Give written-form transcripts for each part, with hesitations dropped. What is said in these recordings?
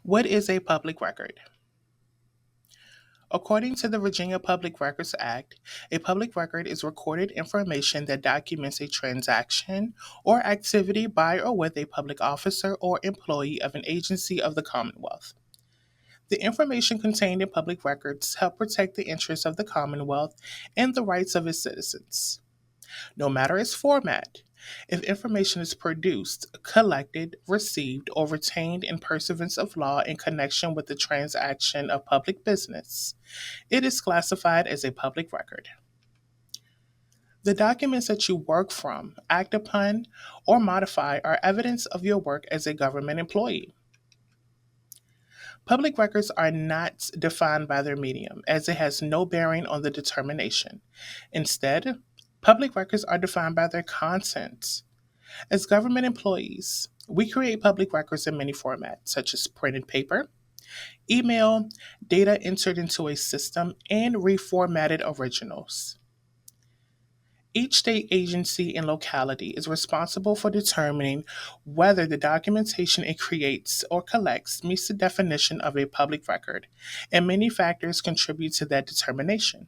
What is a public record? According to the Virginia Public Records Act, a public record is recorded information that documents a transaction or activity by or with a public officer or employee of an agency of the Commonwealth. The information contained in public records help protect the interests of the Commonwealth and the rights of its citizens. No matter its format, if information is produced, collected, received, or retained in pursuance of law in connection with the transaction of public business, it is classified as a public record. The documents that you work from, act upon, or modify are evidence of your work as a government employee. Public records are not defined by their medium, as it has no bearing on the determination. Instead, public records are defined by their content. As government employees, we create public records in many formats, such as printed paper, email, data entered into a system, and reformatted originals. Each state agency and locality is responsible for determining whether the documentation it creates or collects meets the definition of a public record, and many factors contribute to that determination.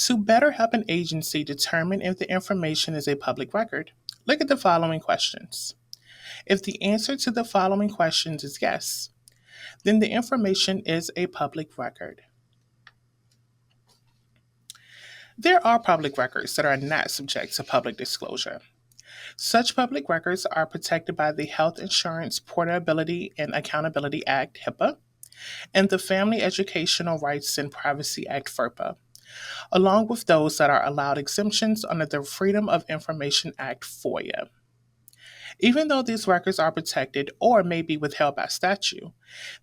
To better help an agency determine if the information is a public record, look at the following questions. If the answer to the following questions is yes, then the information is a public record. There are public records that are not subject to public disclosure. Such public records are protected by the Health Insurance Portability and Accountability Act, HIPAA, and the Family Educational Rights and Privacy Act, FERPA, along with those that are allowed exemptions under the Freedom of Information Act, FOIA. Even though these records are protected or may be withheld by statute,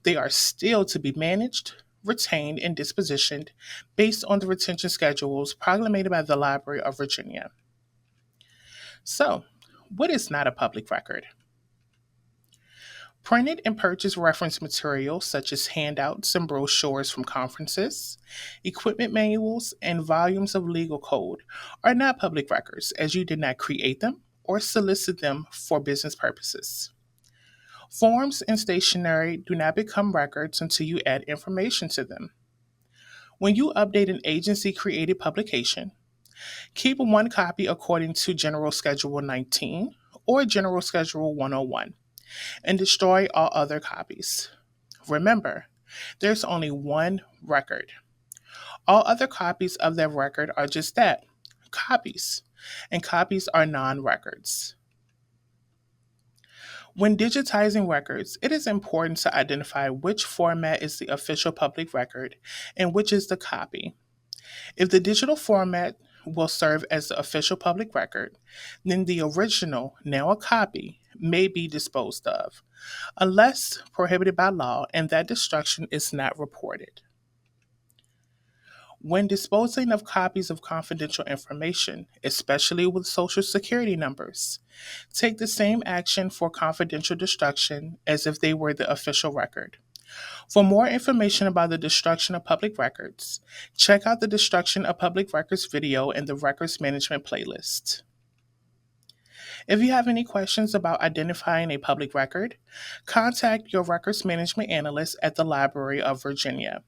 they are still to be managed, retained, and dispositioned based on the retention schedules promulgated by the Library of Virginia. So, what is not a public record? Printed and purchased reference materials such as handouts and brochures from conferences, equipment manuals, and volumes of legal code are not public records as you did not create them or solicit them for business purposes. Forms and stationery do not become records until you add information to them. When you update an agency created publication, keep one copy according to General Schedule 19 or General Schedule 101 and destroy all other copies. Remember, there's only one record. All other copies of that record are just that, copies, and copies are non records. When digitizing records, it is important to identify which format is the official public record and which is the copy. If the digital format will serve as the official public record, then the original, now a copy, may be disposed of, unless prohibited by law and that destruction is not reported. When disposing of copies of confidential information, especially with social security numbers, take the same action for confidential destruction as if they were the official record. For more information about the destruction of public records, check out the Destruction of Public Records video in the Records Management playlist. If you have any questions about identifying a public record, contact your records management analyst at the Library of Virginia.